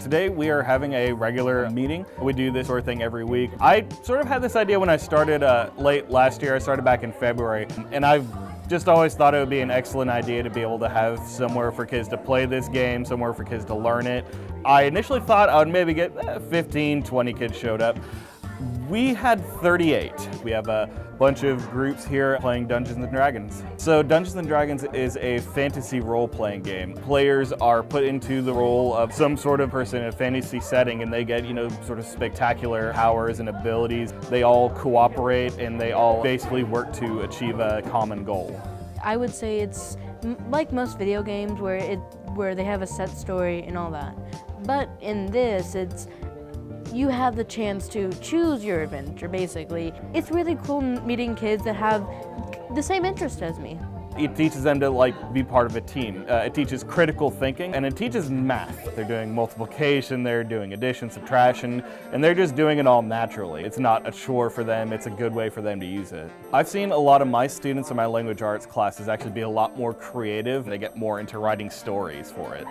Today we are having a regular meeting. We do this sort of thing every week. I sort of had this idea when I started late last year. I started back in February, and I've just always thought it would be an excellent idea to be able to have somewhere for kids to play this game, somewhere for kids to learn it. I initially thought I would maybe get 15, 20 kids showed up. We had 38. We have a bunch of groups here playing Dungeons & Dragons. So Dungeons & Dragons is a fantasy role-playing game. Players are put into the role of some sort of person in a fantasy setting, and they get, sort of spectacular powers and abilities. They all cooperate, and they all basically work to achieve a common goal. I would say it's like most video games where they have a set story and all that. But in this, you have the chance to choose your adventure, basically. It's really cool meeting kids that have the same interest as me. It teaches them to be part of a team. It teaches critical thinking, and it teaches math. They're doing multiplication, they're doing addition, subtraction, and they're just doing it all naturally. It's not a chore for them, it's a good way for them to use it. I've seen a lot of my students in my language arts classes actually be a lot more creative. They get more into writing stories for it.